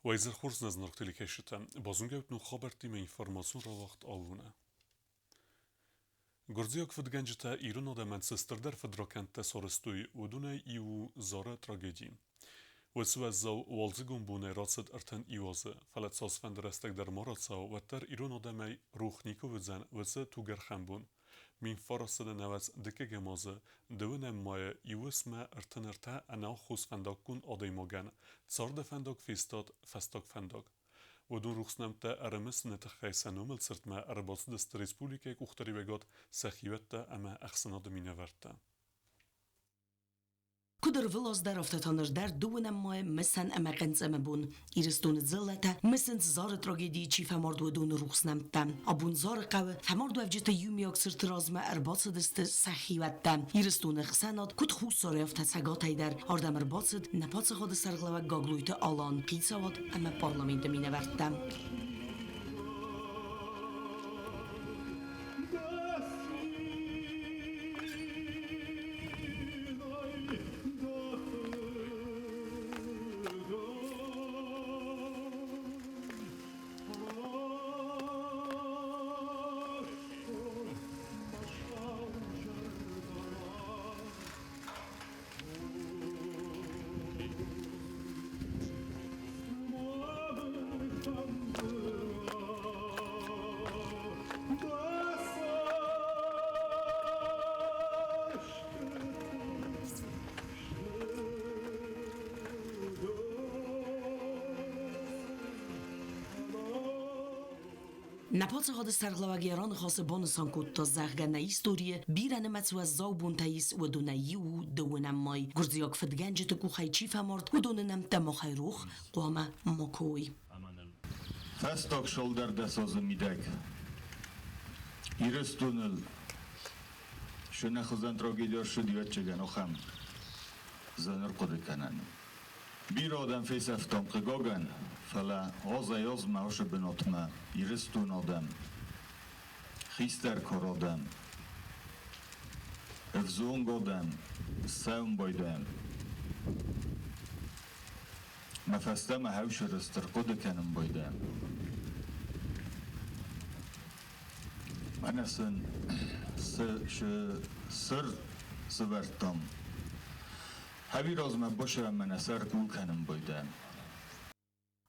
وایزر خورز نزنرکتلی کشتم بازونگوت نو خبرتی من اینفورماسیون را وقت آلونه. گرزیاک فدگنجتا ایران آده منچستر در فدراکنت سارستوی و دونه ایو زاره تراژدی. وسو از زاو والزگون بونه راسد ارتن ایوازه فلت ساسفند رستک در ماراتسا و تر ایران آده می روح نیکو وزن وزه توگر خنبون. من فرستاد نواز دکه گمازه دوونه مای ایوس ما ارتن ارتا انا خوز فندق کن آده موگن صارد فندق فستاق فندق. و دون روخسنامتا ارمس نتخیص نومل سرت ما ارباس دست ریسپولیکه کختری بگاد سخیوت اما اخسناد مینورتا. کدر ولاس در افتادنش در دوونه ماه مسن امکانس امبون ایرستون زلته مسن زار تراژدی چی فمرد و دون روخسنامتا ابون زار قو فمرد و افجت یومی اکثر تراز ما ارباس دست سخیوت ایرستون خسناد کد خوش سر افت سگاتی در آردم ارباس نپاس خود سرگلوا گاگلویت آلان قیصوات اما پارلمانت مینورتا. نپاس خود سرگلوگیران خاص بانسان کود تا زخگنه ایستوریه بیرن متسو از زاوبون تاییس و دونه و دونم مای گرزیاک فدگنج تکو خی چی فمارد و دوننم تماخی روخ قوام مکوی فستاق شولدر دساز میدک ایرستونل شنه خوزن تراژدیار شدیوت چگن اخم زنر قده کنن بیر آدم فیس افتام قگاگن فلا آزایاز معاش بناتمه ایرستون آدم خیستر کار آدم افزونگ آدم ساون بایدم مفستم هاوش رستر قده کنم بایدم من اصلا سر سورتم هاوی راز من باشه من اثر گول کنم بایدم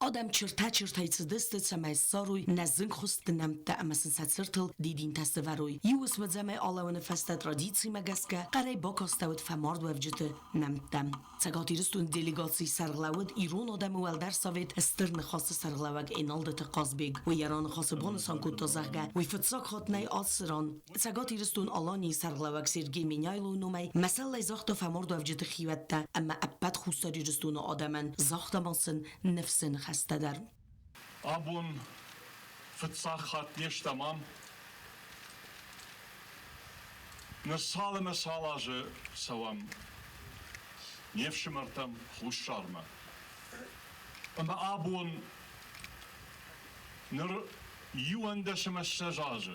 آدم چرتای دست سمای ساروی نزنگ خوست نمت امسن سرتل دیدین تست وروی یوس مزمای آلوان فست ترادیسی مگسکه قرای باکاستود فمارد و افجت نمتم سگاتی رستون دلیگاسی سرگلاود ایران آدم ولدر سوید استرن خاص سرگلاوگ اینالدت قازبیگ و یران خاص بونسان کود تازگه و فتساق خاطنای آسران سگاتی رستون آلانی سرگلاوگ سرگی مینایلو نومی مثل زاخت فمارد و افجت خیوته اما ابد خوستاری رستون آدمن زاخت ماسن نفسن استدر ابون فتساخات نیش تمام نسال مسالاج سوام نیفش مرتم خوش شارما اما ابون نر یوندش مساج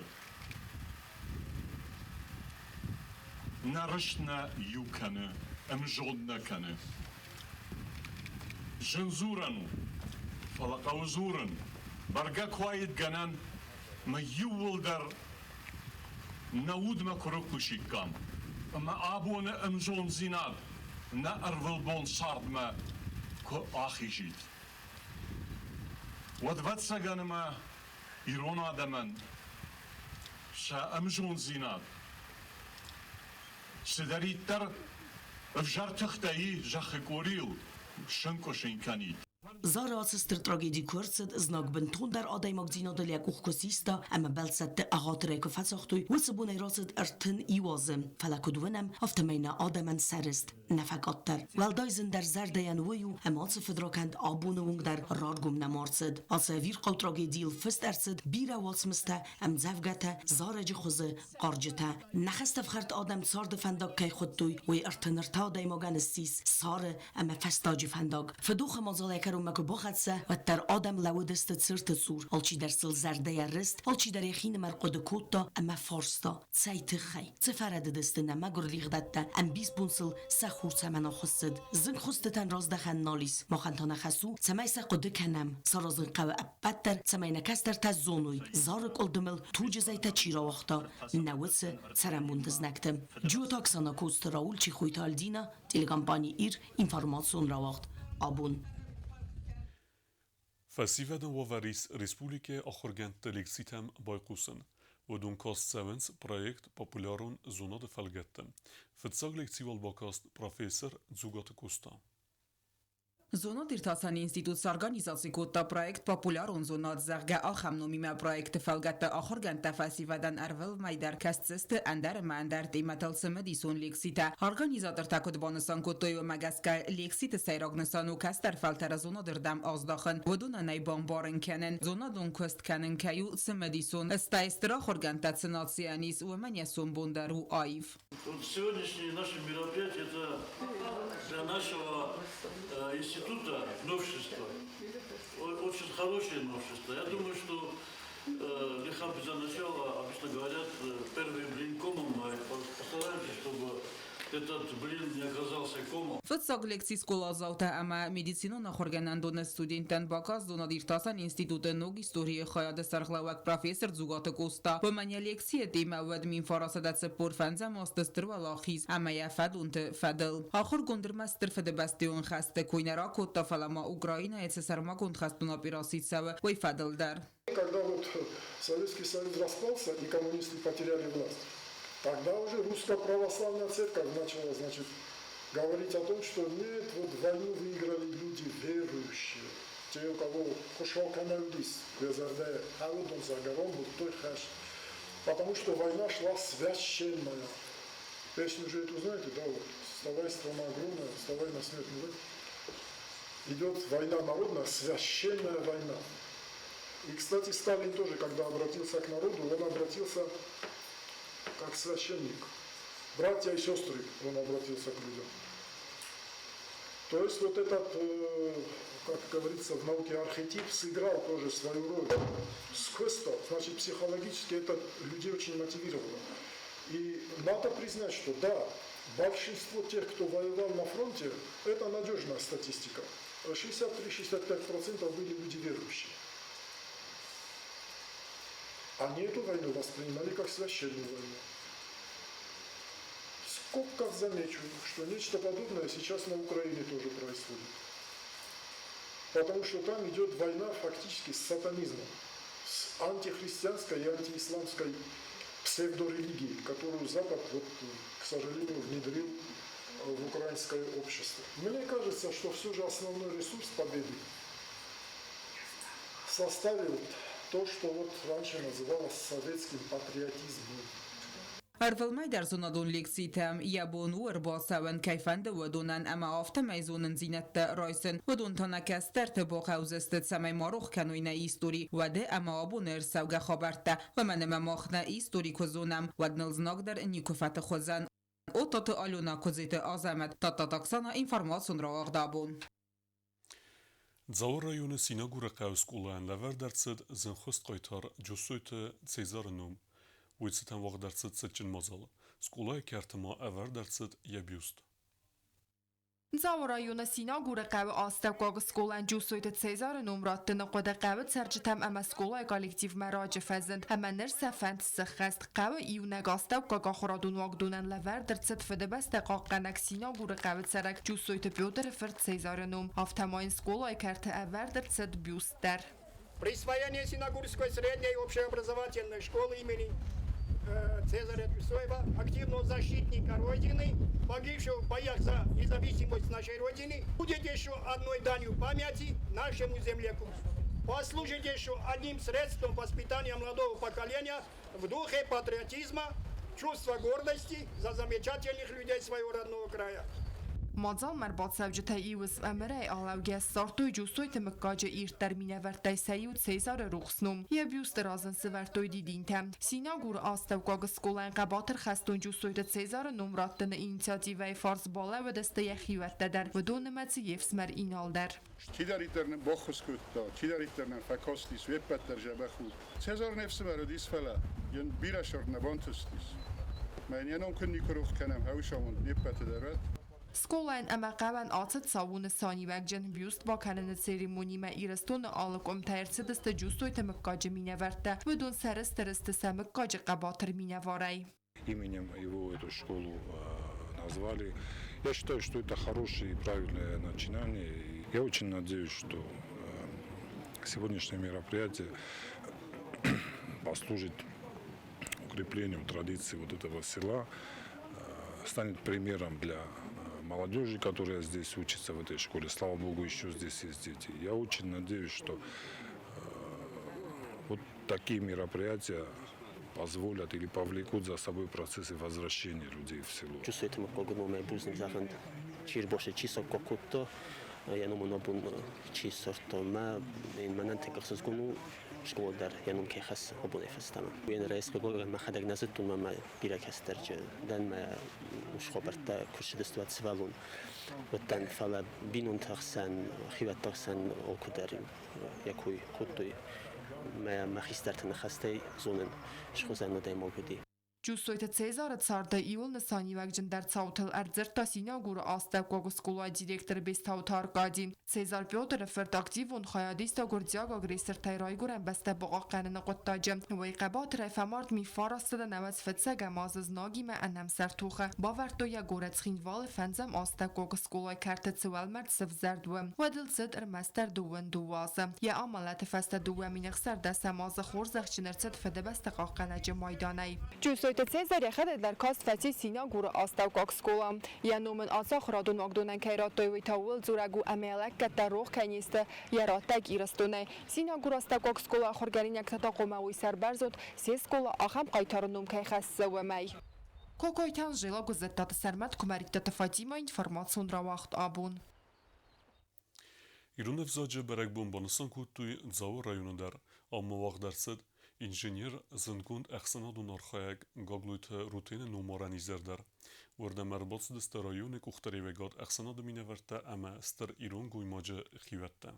نرشنا یوکنه امجودنا کنه جنزورن فلقاو زورن برگا کواید گنن ما یول در نود ما کروکو شیکام اما آبون امزون زیناد نا ارول بون سارد ما کو آخی جید ودفت سگن ما ایرون آدمن سا امزون زیناد سدارید در افجار تختایی جخ کوریل شنکو شنکنید زار آسستر تراژدی کرد زنگ بنتون در آدای مگزینا دل یک اوخکوسیستا اما بلست اغاطره که فساختوی و سبونه راست ارتن ایوازم فلکدونم افتمینا آدمن سرست نفقاتتر والدایزن در زردیان ویو اما آس فدراکند آبونونگ در رادگم نمارسد آس ویرقل تراژدیل فست ارسد بیرا واسمسته ام زفگته زارج خوزه قارجته نخست فخرت آدم سارد فندق که خودتوی و ارتن ارتا آدای مگن سیس ساره اما فستاج فندق فدوخ مازال کرم که بخدسه و در آدم لو دست سرت سور آلچی در سل زرده رست آلچی در یخین مرقود کوتا اما فارستا سایت خی سفرد دست نما گرلیغ داده ام بیس بونسل سخور سمنا خستد زن خستتن راز دخن نالیس مخنتان خسو سمای سقد کنم سرازن قو ابتر سمای نکستر تزونوی زارک الدمل تو جزایت چیرا وقتا نوڅ سرموندز نکتم جو تاکسانا کوست راول چی خویت آلدینا تلگامپانی ایر اینفارماسیون را وقت آبون Festivaden Wavaris Republike Achorgent Lexitem Bajkusen, ودون کاست سوینس پروژه پاپولارون زوناد فلگتم. فتساق لکسیوال باکاست پروفیسور زوگات کوستا. Zonă dirtasan institut s'organizasi kutta projekt popularon zonat zerge acham nomime projekt felgette achorgente festivaden ervel meider kestsiste ender mender tématal semedison lexite. Organizator takot banasan kuttoyo megeske lexite seiragnasan kester feltere zona dirdem azdachen. Voduna neiban baren kenen zonadon köst kenen keju semedison. Стаистра achorgente cenatianis u menjeson bonderu aiv. Сегодняшнее наше мероприятие это для нашего института новшество. Очень хорошее новшество. Я думаю, что Лихапи за начало, обычно говорят, первый блин комом, постараемся, чтобы этот блин не оказался комом. فتساق لکسیس کلازاوته اما مدیسینون خورگنن دون استودینتن باکاز دون دیرتاسن انستیتوت نوگ استوری خیاد سرخلوک پروفیسور زوگات کوستا و من یلکسی دیما ود من فراسدت سپور فنزه ماستستر و لاخیز اما یفد اونت فدل آخر گندر مستر فده بستیون خسته کوینرا کوتا فلما اوکراینا ایت سرما گند خستون اپیراسید سوه وی فدل در Когда вот Советский Союз распался и коммунисты потеряли власть, тогда уже русская православная церковь начала, значит, говорить о том, что нет, вот войну выиграли люди верующие. Те, у кого пошел каналдис, а вот он заговором был той хаш. Потому что война шла священная. Песню уже эту знаете, да, вот, вставай, страна огромная, вставай на смертный бой. Идет война народная, священная война. И, кстати, Сталин тоже, когда обратился к народу, он обратился как священник. Братья и сестры, он обратился к людям. То есть вот этот, как говорится в науке, архетип сыграл тоже свою роль. Сквозь-то, значит, психологически это людей очень мотивировало. И надо признать, что да, большинство тех, кто воевал на фронте, это надежная статистика. 63-65% были люди верующие. Они эту войну воспринимали как священную войну. В скобках замечу, что нечто подобное сейчас на Украине тоже происходит. Потому что там идет война фактически с сатанизмом, с антихристианской и антиисламской псевдорелигией, которую Запад, вот, к сожалению, внедрил в украинское общество. Мне кажется, что все же основной ресурс победы составил то, что вот раньше называлось советским патриотизмом. Arvel در زونادون لیکسیتم یابون وربا سوان کیفند ودونن اما آفت میزونن زینت رایسن ودون تانکست ترتباق اوزست سمی ماروخ کنوین ایستوری وده اما آبونر سوگه خبرته و من مماخنه ایستوری کزونم ودنلزناک در نیکوفت خوزن او تات آلونا کزیت آزمت تاتا تاکسانا اینفارماسون را آغدابون Zauer rayonu Sinagura Qauskulan lever dertsed zinxust qaytar Josuite Cezarnum Witsiten waq dertsed setchin mazal Skulay kertma ever dertsed Yabiust Zaurayuna Sinagura qavi Astaqog skolan Josuite Cezarnum rattını qoda qavi serjitam ama skolay kollektiv maraci fazend ama nersa fant sxast qavi iuna Astaqog xoradun waqdunan lever dertsed fede basta qaqanak Sinagura qavi sarak Josuite Piotr Fert Cezarnum автомайн skolay kerte ever dertsed Biuster Присвоение Синагурской средней общеобразовательной школы имени Цезаря Тюсоева, активного защитника Родины, погибшего в боях за независимость нашей Родины, будет еще одной данью памяти нашему земляку. Послужит еще одним средством воспитания молодого поколения в духе патриотизма, чувства гордости за замечательных людей своего родного края. Մոձալ մար բացավջթա իուս ամրայ ալավգես սարտոյ ջուսոյթը մկաջը իր տերմինավերտայ սայու Ցեզարը ռուխսնում եւ յուստերազն սվերտոյ դիդինթը Սինագուր աստավկագ սկոլան կաբատր խաստուն ջուսոյթը Ցեզարը նումրատտն ինիցիատիվայ ֆարս բալավը դստե յախիվատտադար վդոնմացի եւ սմար ինալդար Չիդարիտերն բոխոսկուտտա չիդարիտերն ֆակոստիս վեպատեր ժաբախու Ցեզարն էվսվարոդիս ֆալա յեն բիրաշորն բոնտուստիս Mən yanım kunni kuruq kanam havşamın nepatederat Սկոլային ամակավան ացած սավունը սանիվակջն բյուստ բականն ցերեմոնիմա իրստոնը ալկոմ թերցդստը ջուստոյթը մկաջը մինավարտա վդուն սարստրստը самыккаջը կաբաթր մինավարայ Именем его эту школу назвали. Я считаю, что это хорошее и правильное начинание. И я очень надеюсь, что сегодняшнее мероприятие послужит укреплению традиций вот этого села, станет примером для молодежи, которая здесь учится в этой школе. Слава Богу, еще здесь есть дети. Я очень надеюсь, что вот такие мероприятия позволят или повлекут за собой процессы возвращения людей в село. Чувствуете, мы погнали бузник заханд, чир больше чисок кокутто, я ному набун чисорто, ма инмананте кахсгуну школа дар янум кехас обуне фастама. Вен рейс кого ма хадак назтун ма биракастерч дан ма ушхоберта куршидстват свалун. وتن فلا بينون تخسن خيبت تخسن окударим якуй хутуй ما خیسترتن خسته زونن شخوزن دایمال بودی. Ջուսոյթը Ցեզարը ցարտը իուլ նսանիվակ ջնդար ցաութել արձերտա Սինագուրը աստակոգ սկոլա դիրեկտոր բեստաութ Արկադին Ցեզար Պյոտրը ֆերտ ակտիվ ուն խայադիստա գորձյակ ագրեսոր թայրայգուրեն բստե բողականն qottaجը վայ qebat ռեֆամարտ մի ֆարաստը նաված ֆցագ մազզնագի մը անամ սարտուխը բավարտոյա գորեցխինվալ ֆանզամ աստակոգ սկոլա քարտը ցվալմարտ սվզարդու վադլցդ ըրմաստար դուվն դուվազը յա ամալատ ֆաստա դուվը մինխսար դասամազը խորզախչներցդ ֆդեբստա qaqalaجը մայդանայ Ջուսոյթը Ցեզարը խդդար կաստվացի Սինագուրը աստակոգ սկոլա յանոմն ասախ ռադուն ոգդոնան քայրատոյի թաուլ զուրագու ամելակ կտարող քանիստը երատակ իրստոնե Սինագուր աստակոգ սկոլա խորգարինակ տակոմավի սարբարզոտ սեսկոլա ախամ կայթարնում քայխասսվմայ Կոկոյթան ժելա գուզետտա սարմատ կումարիտտա Ֆատիմա ինֆորմացիոն ռավախտ աբուն Իրունև զաջը բերակբուն բանսան կուտույ ձավը ռայունըդար ամմավաղդարսըդ ինժեներ զնգունդ əxsanadun arxayaq qaqluytı rutini numaranizerder. Orada mərbats distə rayonu kuxtarevegad əxsanadu minəvərtə əmə stır İran quymacı xivətdə.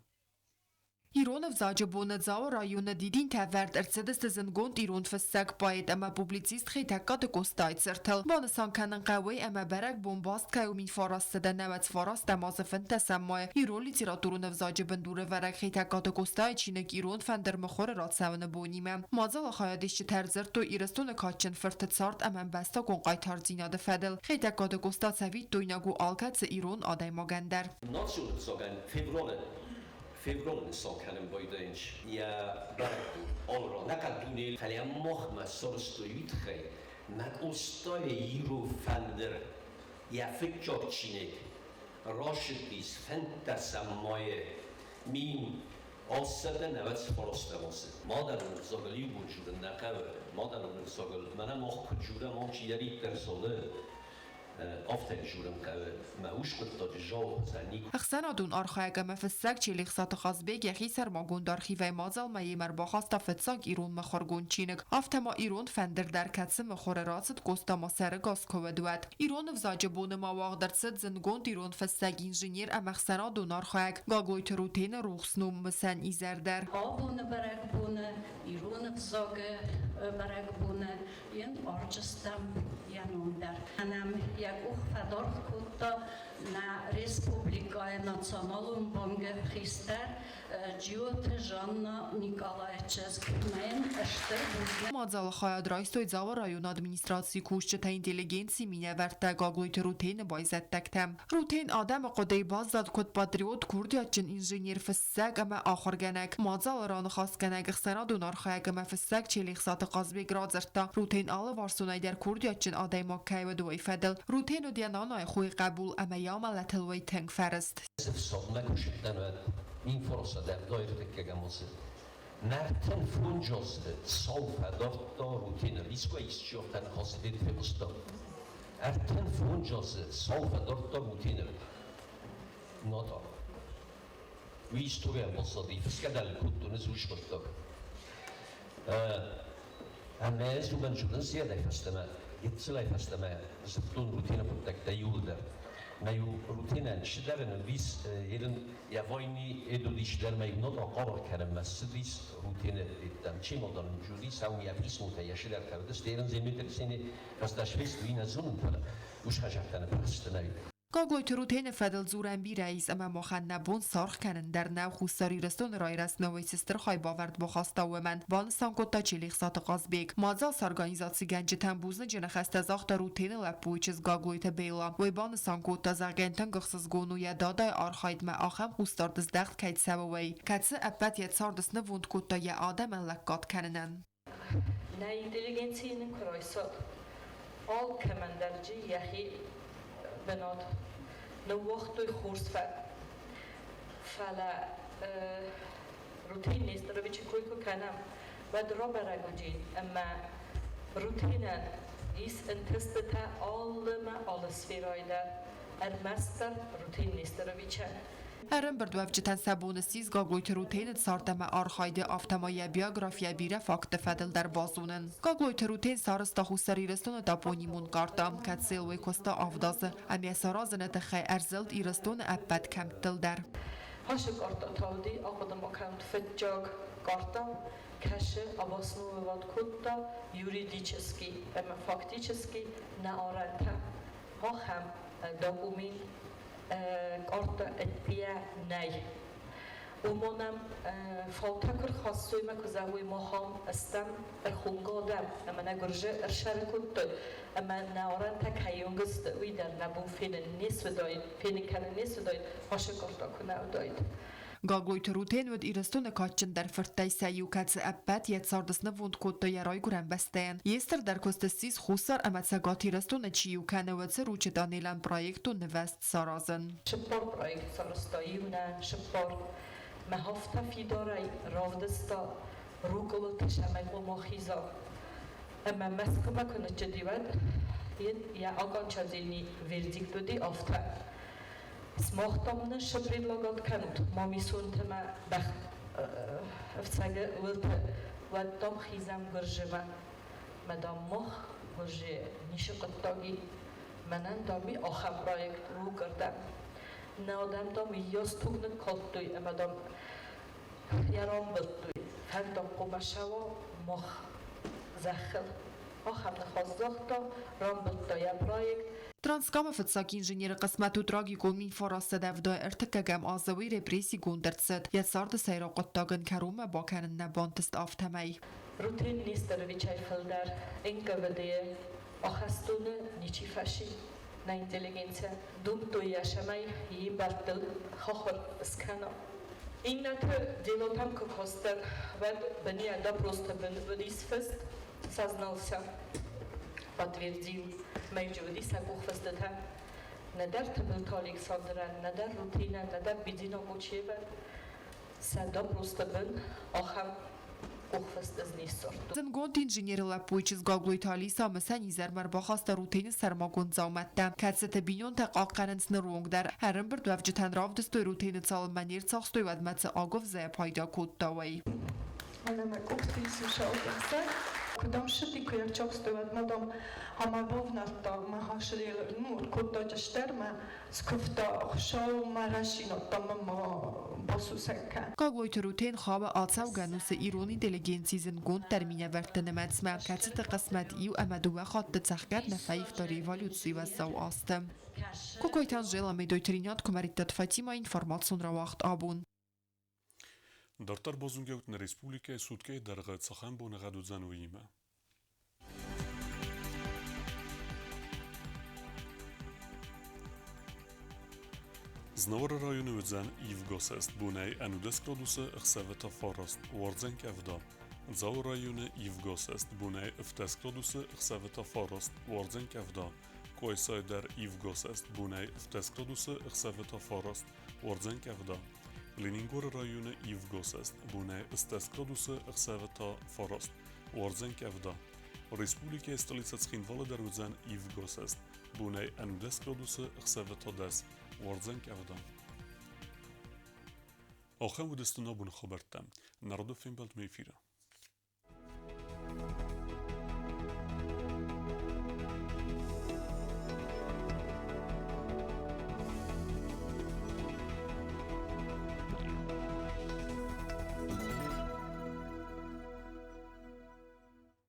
Իրանով զաջբոնը ձավը ռայոնը դիդին թավերտ ըրցեդստը զնգոնդ իրոն ֆսակ պայդ əmə publicist խեյթակատը կոստայց ըրթել։ Բանսանքանն qawey əmə բərək bombast կայումին ֆարաստը նավաց ֆարաստ əmazı ֆնտեսամայ իրոն լիտերատուրունով զաջբնդուրը վərək խեյթակատը կոստայ չինեք իրոն ֆանդր մխորը ռացավնը բոնիմը։ Մազալը խայադիշի թերձերտո իրստոնը կաչեն ֆրտցարտ əmən բəստա կոնqայթար զինադը ֆədել։ Խեյթակատը կոստացավի տույնագու ալկացը իրոն ադայմագəndər։ فبراير سال كانم بايدنش يا بركو أولرا نقدوني فليا مخمة سرستويت خي نقصتاي يرو فندر يا فكر چينك راشديس فنتسماي مين آسده نوت فرسته واسه ما در نزاگلی وجود نقبه ما در نزاگل منم مخ کجوره ما چیدری در ساله أخسانادون أرخايقة مفساق چيليخ ساتخازبيق يخي سرماغون دار خيفاي مازال ما يمر باخاستا فتساق إيرون مخارگون چينك افتما إيرون فندر در كتس مخور راسد قوستا ما سرگاز كودوات إيرون وزاجبون ما واغدرسد زنگون إيرون فساق إنجينير أم أخسانادون أرخايق غاقويت روتين روخسنوم مسان إزاردر آبون برگبون إيرون وزاق برگبون ين أرجستم ينوندر أنام jak uchwadort kutta na Respublikaya Nacionalum Bange Christer Giotr Жанна Николаевичес мен эштер Мазал хаядрайстоy зава район администрации кушчата интеллигенции минаварта гагойт рутин байзаттактам рутин адам قدی بازداد کد پاتریوت کردیاچن انجینیر فساق اما آخرگنک مازال ران خاصگنک اخسنا دونار خایگ اما فساق چلیخ سات قازبی گرازرتا روتین آل وارسونای در کردیاچن آدای مکای و دوی فدل روتین و دیانانای خوی قبول اما یام لتلوی تنگ فرست این فرصه در دایره تکگمازه نرتن فونجازده صافدار دا روتین ریسکو ایستیوفتن خاصیده فبستا ارتن فونجازه صافدار دا روتین nota. Vi står här på så det ska det kunna zuschbart. Anne subventionen ser det fastama. Yetselay fastama. Zutun rutina putak da yulder. Mayu rutina shdaran vis yerin yavoyni edudishlar may nota qarar karam masdis rutina itam chimodan juli sawi yapis mutayashlar kardes derin zemeter seni rastashvis wina zunun pala ush hajatana pastana. گاگلوی تروتین فدل زورن بی رئیس اما مخنبون سرخ کنن در نو خوستاری رستون رای رست نوی سستر خواهی باورد بخواسته و من بانستان کتا چلیخ سات قازبیگ مازال سارگانیزاسی گنج تنبوزن جنخست زاخت روتین لپویچز گاگلوی تبیلا و بانستان کتا زرگنتن گخصز گونوی دادای آرخاید ما آخم خوستاردز دخت کهید سووی کتس اپت ید ساردس نووند کتا ی آدم لکات کننن نه اینتلیگنسیین کرایسات آل کمندرجی یخی بناد نو وقتی خورس فلا روتین نیست رو بیچی کوی کو کنم و درا برگوجین اما روتین ایست انتست تا آل سفیرای در ارمستر روتین نیست رو بیچه ارم بردوف جتن سبون سیز گاگلوی تروتین سارتم آرخایده آفتمای بیوگرافیا بیره فاکت فدل در بازونن. گاگلوی تروتین سارستا خوستاری رستون داپونیمون کارتام کت سیلوی کستا آفدازه امی سارازن تخی ارزلد ایرستون اپد کمتل در. هاش کارتا تاودی آقادم اکاونت فجاگ کارتا کشه آباسنو واد کتا یوریدیچسکی اما فاکتیچسکی نه آرنتا ها هم داپومین کارتا اتبیه نی اومانم فالتاکر خاصوی مکوزهوی ماهام استم خونگادم اما نگرجه ارشار کند اما نارن تک هیونگست وی در نبون فین نیست و داید فین کنه نیست و داید هاش کارتا کنه و داید گاگلوی تروتین ود ایرستون کاتچن در فرتای سیو کتس اپت ید ساردس نووند کتا یرای گرن بستین یستر در کستسیز خوصر امت سگاتی رستون چیو کنه ود سروچ دانیلن پرایکتو نوست سارازن شپار پرایکت سارستاییونه شپار مهافتا فیدارای راودستا روگل تشمک و مخیزا اما مسکما کنه جدیود یا آگان چازینی ویردیک دودی آفتا سماختم نش предлагат кент мами сунтема бах вцага улт ваттам хизам гуржема мадам мох гурже нишиқаттаги манан дами ахам проект ру кардам наодам дами ёстугны колтуй мадам яром бутуй фандам қумашаво мох захил ахам нахозохта рам бутта я проект ترانسکام فتساک انجینیر قسمت و دراگی گلمین فراسته دفدای ارتکگم آزوی رپریسی گوندرتسد ید سارد سیراقت داگن کروم با کنن نبانتست آفتمی روتین نیست در ویچای فلدر اینکه بده آخستونه نیچی فشی نه اینتلیگنسه دوم توی اشمای یی بردل خاخر اسکانا این نتر دیلوتم که کستر ود بنی ادا просто بدیس فست سازنالسا подтвердил мои живодиса кухвастата надар табилто Александра надар рутина надар бидино бучева сада просто бен ахам кухваст знисор زنگوند انجینیر لپویچز گاگلوی تالیسا مثلا زرمر با خواست روتین سرماگوند زامدتم کتست بینون تقاق قرنس نروگ در هرم برد وفج تن راف دستوی روتین سال منیر ساختوی ودمت آگوف زی پایدا کود داوی انا ما كنت سوشال کدام شدی که یک چاکستوید مادام همه بوفناتا ما هاشلی نور کتا جشتر ما سکفتا خشاو ما رشیناتا ما باسو سکن گاگلوی تروتین خواب آتسا و گنوس ایرونی دلگینسی زنگوند درمینه ورتن مدسمه کتیت قسمت ایو امدو و خواهد تسخگر نفایف داری والوتسی و زو آستم کوکوی تنجیلا میدوی ترینات کماریتت فاتیما اینفارماتسون را وقت آبون Дартар бозунгевтна республика суткай дарга цахан бо нагаду зануима. Знавар району удзан Ивгосест бунай анудес крадуса хсавета фараст вардзен кавда. Зау району Ивгосест бунай фтес крадуса хсавета фараст вардзен кавда. Койсай дар Ивгосест бунай фтес крадуса хсавета фараст вардзен кавда. Ленингор району Ивгосест бунай стес крадуса хсавета фараст вардзен кавда. Республика столица Цхинвала дар удзан Ивгосест бунай анудес крадуса хсавета дес وارزن کردم. آخر ودستنا بون خبرتم نردو فين بلد میفیره